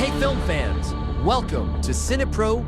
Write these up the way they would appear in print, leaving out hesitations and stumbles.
Hey film fans, welcome to Cinepro.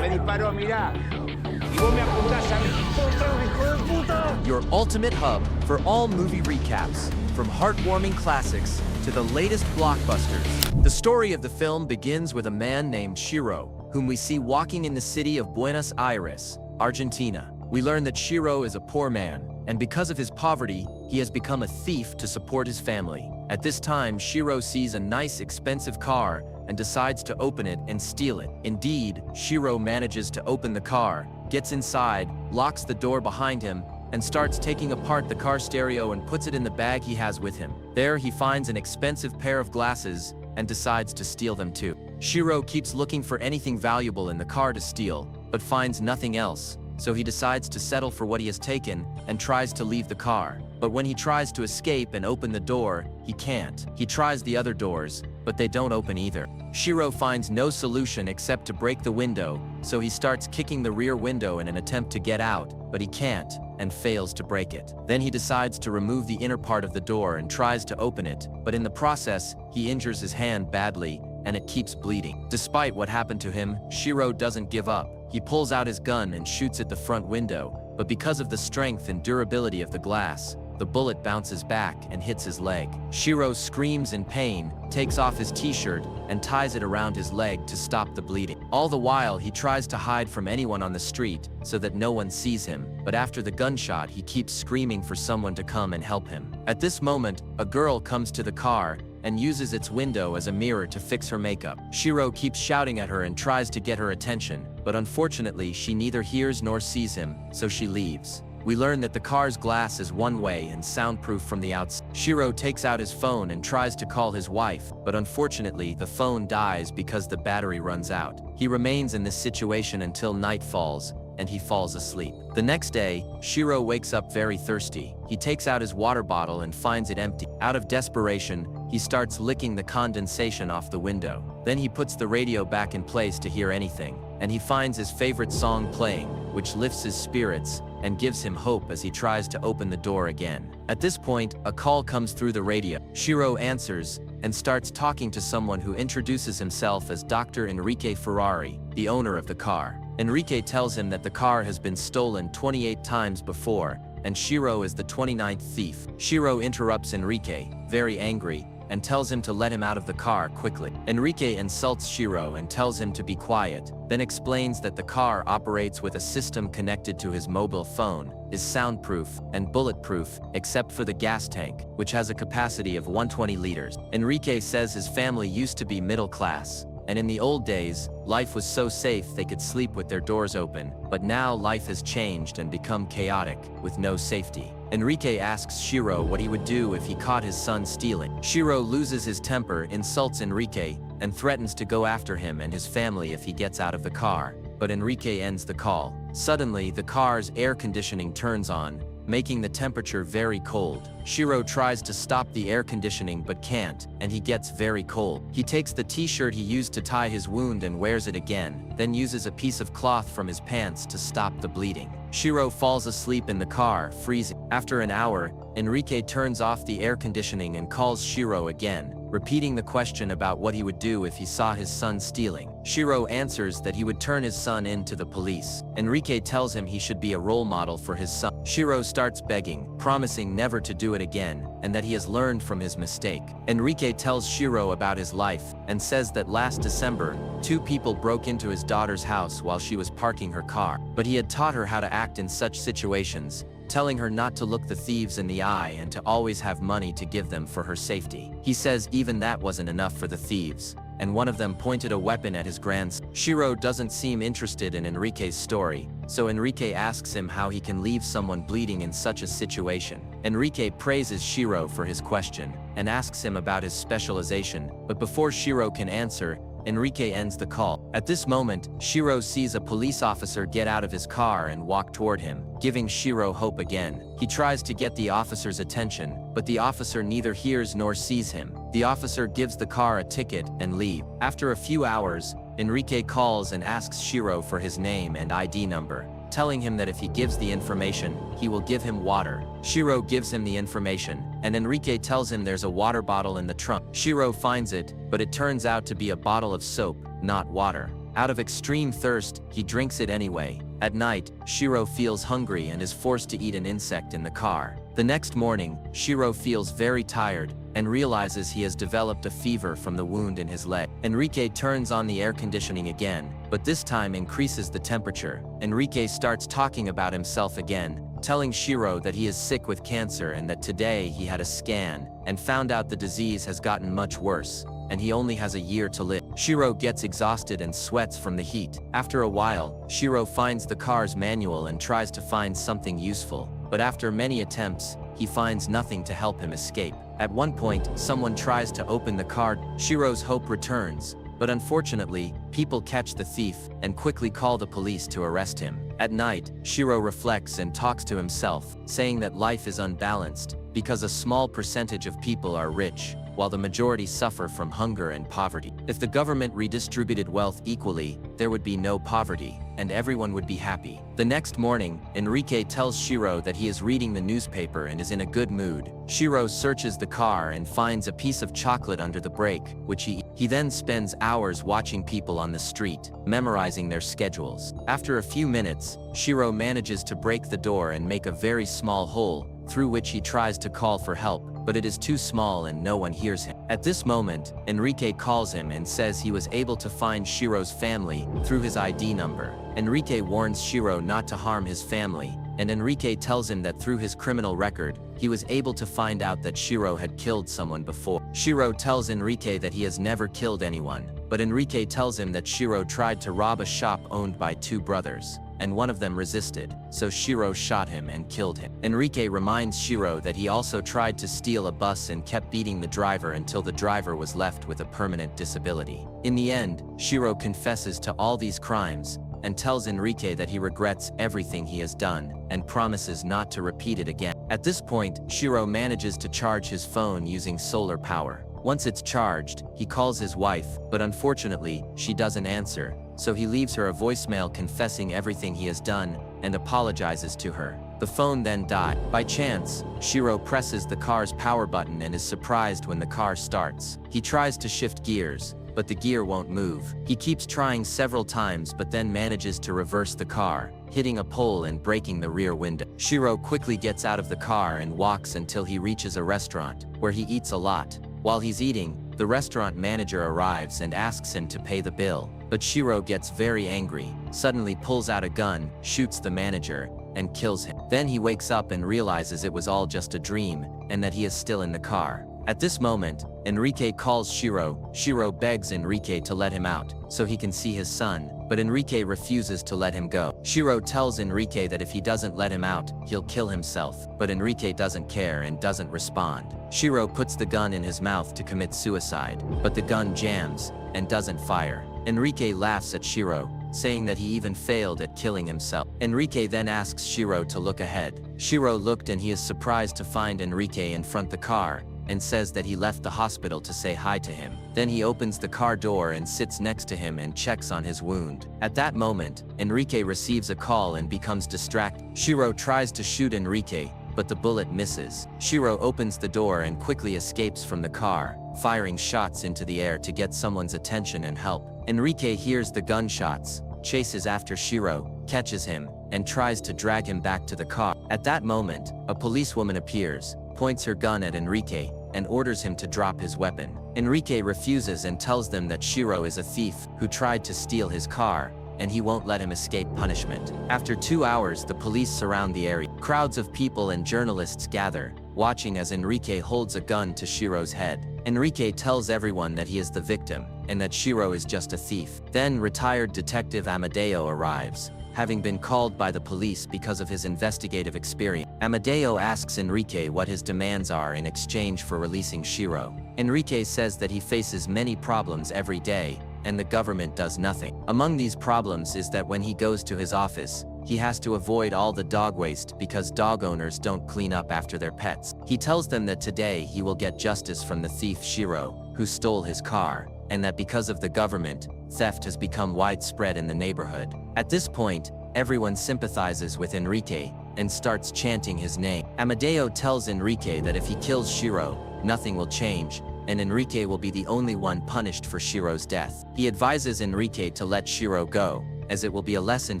Me disparó, mirá. Y vos me apuntás a mí. ¡Otra, hijo de puta! Your ultimate hub for all movie recaps, from heartwarming classics to the latest blockbusters. The story of the film begins with a man named Shiro, whom we see walking in the city of Buenos Aires, Argentina. We learn that Shiro is a poor man, and because of his poverty, he has become a thief to support his family. At this time, Shiro sees a nice, expensive car and decides to open it and steal it. Indeed, Shiro manages to open the car, gets inside, locks the door behind him, and starts taking apart the car stereo and puts it in the bag he has with him. There, he finds an expensive pair of glasses and decides to steal them too. Shiro keeps looking for anything valuable in the car to steal, but finds nothing else. So he decides to settle for what he has taken and tries to leave the car. But when he tries to escape and open the door, he can't. He tries the other doors, but they don't open either. Shiro finds no solution except to break the window, so he starts kicking the rear window in an attempt to get out, but he can't and fails to break it. Then he decides to remove the inner part of the door and tries to open it, but in the process, he injures his hand badly and it keeps bleeding. Despite what happened to him, Shiro doesn't give up. He pulls out his gun and shoots at the front window, but because of the strength and durability of the glass, the bullet bounces back and hits his leg. Shiro screams in pain, takes off his t-shirt, and ties it around his leg to stop the bleeding. All the while, he tries to hide from anyone on the street so that no one sees him, but after the gunshot, he keeps screaming for someone to come and help him. At this moment, a girl comes to the car and uses its window as a mirror to fix her makeup. Shiro keeps shouting at her and tries to get her attention, but unfortunately, she neither hears nor sees him, so she leaves. We learn that the car's glass is one-way and soundproof from the outside. Shiro takes out his phone and tries to call his wife, but unfortunately, the phone dies because the battery runs out. He remains in this situation until night falls, and he falls asleep. The next day, Shiro wakes up very thirsty. He takes out his water bottle and finds it empty. Out of desperation, he starts licking the condensation off the window. Then he puts the radio back in place to hear anything, and he finds his favorite song playing, which lifts his spirits and gives him hope as he tries to open the door again. At this point, a call comes through the radio. Shiro answers and starts talking to someone who introduces himself as Dr. Enrique Ferrari, the owner of the car. Enrique tells him that the car has been stolen 28 times before, and Shiro is the 29th thief. Shiro interrupts Enrique, very angry, and tells him to let him out of the car quickly. Enrique insults Shiro and tells him to be quiet, then explains that the car operates with a system connected to his mobile phone, is soundproof and bulletproof, except for the gas tank, which has a capacity of 120 liters. Enrique says his family used to be middle class, and in the old days, life was so safe they could sleep with their doors open, but now life has changed and become chaotic, with no safety. Enrique asks Shiro what he would do if he caught his son stealing. Shiro loses his temper, insults Enrique, and threatens to go after him and his family if he gets out of the car, but Enrique ends the call. Suddenly, the car's air conditioning turns on, making the temperature very cold. Shiro tries to stop the air conditioning but can't, and he gets very cold. He takes the t-shirt he used to tie his wound and wears it again, then uses a piece of cloth from his pants to stop the bleeding. Shiro falls asleep in the car, freezing. After an hour, Enrique turns off the air conditioning and calls Shiro again, repeating the question about what he would do if he saw his son stealing. Shiro answers that he would turn his son in to the police. Enrique tells him he should be a role model for his son. Shiro starts begging, promising never to do it again, and that he has learned from his mistake. Enrique tells Shiro about his life, and says that last December, 2 people broke into his daughter's house while she was parking her car. But he had taught her how to act in such situations, telling her not to look the thieves in the eye and to always have money to give them for her safety. He says even that wasn't enough for the thieves, and one of them pointed a weapon at his grandson. Shiro doesn't seem interested in Enrique's story, so Enrique asks him how he can leave someone bleeding in such a situation. Enrique praises Shiro for his question, and asks him about his specialization, but before Shiro can answer, Enrique ends the call. At this moment, Shiro sees a police officer get out of his car and walk toward him, giving Shiro hope again. He tries to get the officer's attention, but the officer neither hears nor sees him. The officer gives the car a ticket and leaves. After a few hours, Enrique calls and asks Shiro for his name and ID number. telling him that if he gives the information, he will give him water. Shiro gives him the information, and Enrique tells him there's a water bottle in the trunk. Shiro finds it, but it turns out to be a bottle of soap, not water. Out of extreme thirst, he drinks it anyway. At night, Shiro feels hungry and is forced to eat an insect in the car. The next morning, Shiro feels very tired and realizes he has developed a fever from the wound in his leg. Enrique turns on the air conditioning again, but this time increases the temperature. Enrique starts talking about himself again, telling Shiro that he is sick with cancer and that today he had a scan and found out the disease has gotten much worse, and he only has a year to live. Shiro gets exhausted and sweats from the heat. After a while, Shiro finds the car's manual and tries to find something useful, but after many attempts, he finds nothing to help him escape. At one point, someone tries to open the car. Shiro's hope returns, but unfortunately, people catch the thief and quickly call the police to arrest him. At night, Shiro reflects and talks to himself, saying that life is unbalanced because a small percentage of people are rich, while the majority suffer from hunger and poverty. If the government redistributed wealth equally, there would be no poverty, and everyone would be happy. The next morning, Enrique tells Shiro that he is reading the newspaper and is in a good mood. Shiro searches the car and finds a piece of chocolate under the brake, which he eats. He then spends hours watching people on the street, memorizing their schedules. After a few minutes, Shiro manages to break the door and make a very small hole, through which he tries to call for help, but it is too small and no one hears him. At this moment, Enrique calls him and says he was able to find Shiro's family through his ID number. Enrique warns Shiro not to harm his family, and Enrique tells him that through his criminal record, he was able to find out that Shiro had killed someone before. Shiro tells Enrique that he has never killed anyone, but Enrique tells him that Shiro tried to rob a shop owned by two brothers, and one of them resisted, so Shiro shot him and killed him. Enrique reminds Shiro that he also tried to steal a bus and kept beating the driver until the driver was left with a permanent disability. In the end, Shiro confesses to all these crimes and tells Enrique that he regrets everything he has done and promises not to repeat it again. At this point, Shiro manages to charge his phone using solar power. Once it's charged, he calls his wife, but unfortunately, she doesn't answer, so he leaves her a voicemail confessing everything he has done and apologizes to her. The phone then dies. By chance, Shiro presses the car's power button and is surprised when the car starts. He tries to shift gears, but the gear won't move. He keeps trying several times but then manages to reverse the car, hitting a pole and breaking the rear window. Shiro quickly gets out of the car and walks until he reaches a restaurant, where he eats a lot. While he's eating, the restaurant manager arrives and asks him to pay the bill, but Shiro gets very angry, suddenly pulls out a gun, shoots the manager, and kills him. Then he wakes up and realizes it was all just a dream, and that he is still in the car. At this moment, Enrique calls Shiro. Shiro begs Enrique to let him out, so he can see his son, but Enrique refuses to let him go. Shiro tells Enrique that if he doesn't let him out, he'll kill himself, but Enrique doesn't care and doesn't respond. Shiro puts the gun in his mouth to commit suicide, but the gun jams and doesn't fire. Enrique laughs at Shiro, saying that he even failed at killing himself. Enrique then asks Shiro to look ahead. Shiro looked and he is surprised to find Enrique in front the car, and says that he left the hospital to say hi to him. Then he opens the car door and sits next to him and checks on his wound. At that moment, Enrique receives a call and becomes distracted. Shiro tries to shoot Enrique, but the bullet misses. Shiro opens the door and quickly escapes from the car, firing shots into the air to get someone's attention and help. Enrique hears the gunshots, chases after Shiro, catches him, and tries to drag him back to the car. At that moment, a policewoman appears, points her gun at Enrique, and orders him to drop his weapon. Enrique refuses and tells them that Shiro is a thief who tried to steal his car, and he won't let him escape punishment. After 2 hours, the police surround the area. Crowds of people and journalists gather, watching as Enrique holds a gun to Shiro's head. Enrique tells everyone that he is the victim, and that Shiro is just a thief. Then retired detective Amadeo arrives, having been called by the police because of his investigative experience. Amadeo asks Enrique what his demands are in exchange for releasing Shiro. Enrique says that he faces many problems every day, and the government does nothing. Among these problems is that when he goes to his office, he has to avoid all the dog waste because dog owners don't clean up after their pets. He tells them that today he will get justice from the thief Shiro, who stole his car, and that because of the government, theft has become widespread in the neighborhood. At this point, Everyone sympathizes with Enrique and starts chanting his name. Amadeo tells Enrique that if he kills Shiro, nothing will change, and Enrique will be the only one punished for Shiro's death. He advises Enrique to let Shiro go, as it will be a lesson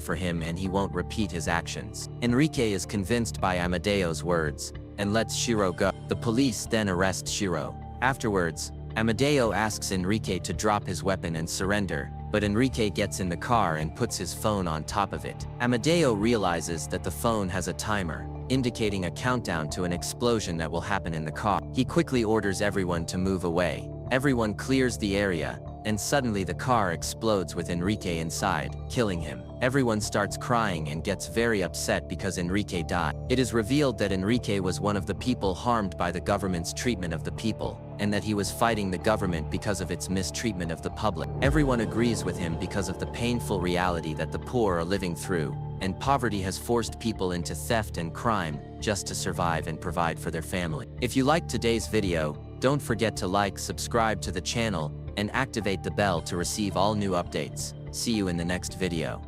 for him and he won't repeat his actions. Enrique is convinced by Amadeo's words and lets Shiro go. The police then arrest Shiro. Afterwards, Amadeo asks Enrique to drop his weapon and surrender, but Enrique gets in the car and puts his phone on top of it. Amadeo realizes that the phone has a timer, indicating a countdown to an explosion that will happen in the car. He quickly orders everyone to move away. Everyone clears the area, and suddenly the car explodes with Enrique inside, killing him. Everyone starts crying and gets very upset because Enrique died. It is revealed that Enrique was one of the people harmed by the government's treatment of the people, and that he was fighting the government because of its mistreatment of the public. Everyone agrees with him because of the painful reality that the poor are living through, and poverty has forced people into theft and crime just to survive and provide for their family. If you liked today's video, don't forget to like, subscribe to the channel, and activate the bell to receive all new updates. See you in the next video.